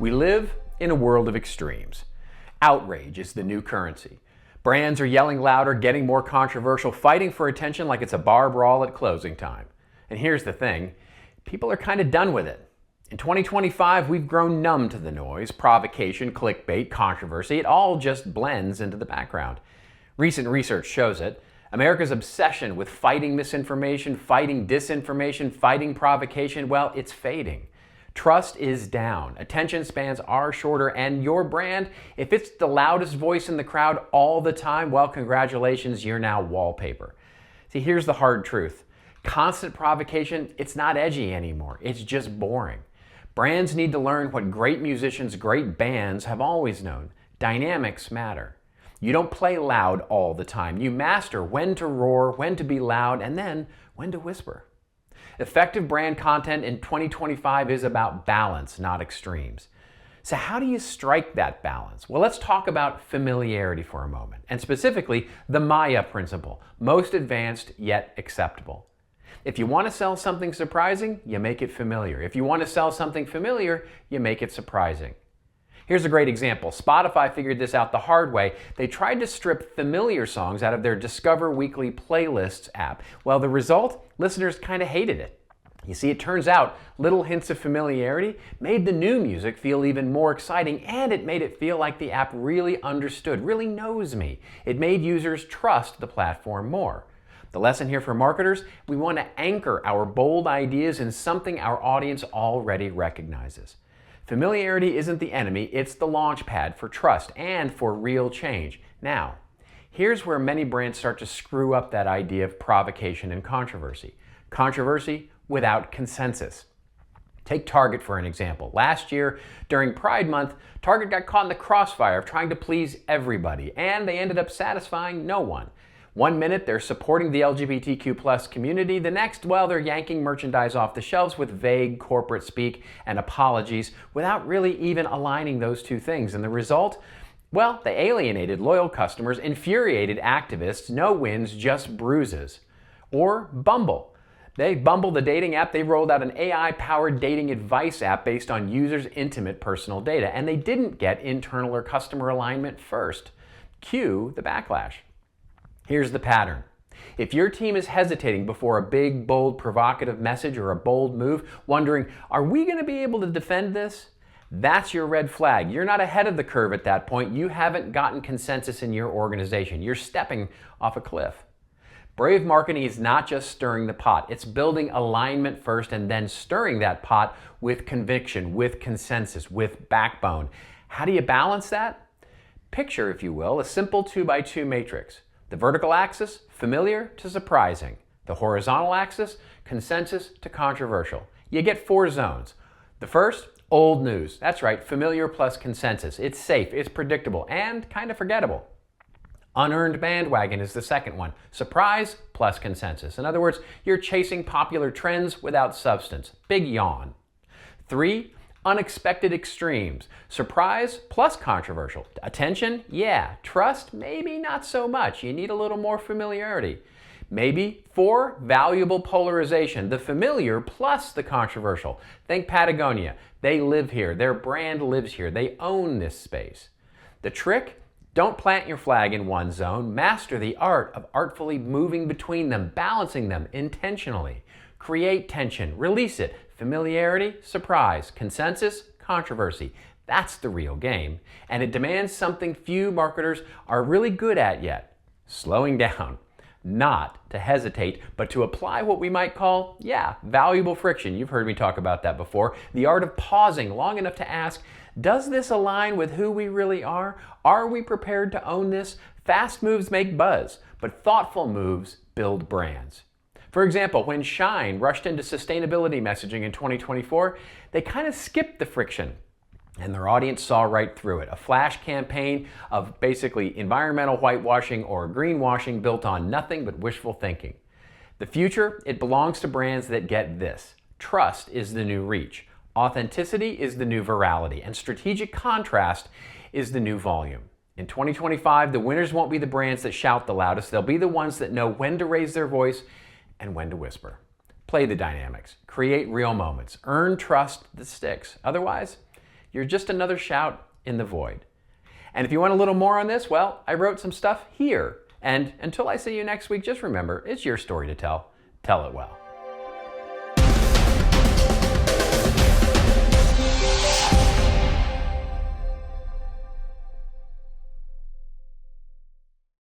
We live in a world of extremes. Outrage is the new currency. Brands are yelling louder, getting more controversial, fighting for attention like it's a bar brawl at closing time. And here's the thing, people are kind of done with it. In 2025, we've grown numb to the noise, provocation, clickbait, controversy. It all just blends into the background. Recent research shows it. America's obsession with fighting misinformation, fighting disinformation, fighting provocation, well, it's fading. Trust is down, attention spans are shorter, and your brand, if it's the loudest voice in the crowd all the time, well, congratulations, you're now wallpaper. See, here's the hard truth. Constant provocation, it's not edgy anymore, it's just boring. Brands need to learn what great musicians, great bands have always known. Dynamics matter. You don't play loud all the time. You master when to roar, when to be loud, and then when to whisper. Effective brand content in 2025 is about balance, not extremes. So how do you strike that balance? Well, let's talk about familiarity for a moment, and specifically the Maya principle, most advanced yet acceptable. If you want to sell something surprising, you make it familiar. If you want to sell something familiar, you make it surprising. Here's a great example. Spotify figured this out the hard way. They tried to strip familiar songs out of their Discover Weekly Playlists app. Well, the result? Listeners kind of hated it. You see, it turns out little hints of familiarity made the new music feel even more exciting, and it made it feel like the app really understood, really knows me. It made users trust the platform more. The lesson here for marketers, we want to anchor our bold ideas in something our audience already recognizes. Familiarity isn't the enemy, it's the launch pad for trust and for real change. Now, here's where many brands start to screw up that idea of provocation and controversy. Controversy without consensus. Take Target for an example. Last year, during Pride Month, Target got caught in the crossfire of trying to please everybody, and they ended up satisfying no one. One minute they're supporting the LGBTQ+ community, the next, well, they're yanking merchandise off the shelves with vague corporate speak and apologies without really even aligning those two things. And the result? Well, they alienated loyal customers, infuriated activists, no wins, just bruises. Or Bumble. Bumble, the dating app, they rolled out an AI-powered dating advice app based on users' intimate personal data, and they didn't get internal or customer alignment first. Cue the backlash. Here's the pattern. If your team is hesitating before a big, bold, provocative message or a bold move, wondering, are we going to be able to defend this? That's your red flag. You're not ahead of the curve at that point. You haven't gotten consensus in your organization. You're stepping off a cliff. Brave marketing is not just stirring the pot. It's building alignment first and then stirring that pot with conviction, with consensus, with backbone. How do you balance that? Picture, if you will, a simple 2x2 matrix. The vertical axis, familiar to surprising. The horizontal axis, consensus to controversial. You get 4 zones. The first, old news. That's right, familiar plus consensus. It's safe, it's predictable, and kind of forgettable. Unearned bandwagon is the second one. Surprise plus consensus. In other words, you're chasing popular trends without substance. Big yawn. 3, unexpected extremes. Surprise plus controversial. Attention? Yeah. Trust? Maybe not so much. You need a little more familiarity. Maybe 4, valuable polarization. The familiar plus the controversial. Think Patagonia. They live here. Their brand lives here. They own this space. The trick? Don't plant your flag in one zone. Master the art of artfully moving between them, balancing them intentionally. Create tension. Release it. Familiarity, surprise, consensus, controversy. That's the real game. And it demands something few marketers are really good at yet. Slowing down. Not to hesitate, but to apply what we might call, valuable friction. You've heard me talk about that before. The art of pausing long enough to ask, does this align with who we really are? Are we prepared to own this? Fast moves make buzz, but thoughtful moves build brands. For example, when Shine rushed into sustainability messaging in 2024, they kind of skipped the friction, and their audience saw right through it. A flash campaign of basically environmental whitewashing or greenwashing built on nothing but wishful thinking. The future, it belongs to brands that get this. Trust is the new reach. Authenticity is the new virality, and strategic contrast is the new volume. In 2025, the winners won't be the brands that shout the loudest. They'll be the ones that know when to raise their voice and when to whisper. Play the dynamics, create real moments, earn trust that sticks. Otherwise, You're just another shout in the void. And if you want a little more on this, well, I wrote some stuff here. And until I see you next week, just remember, it's your story to tell. Tell it well.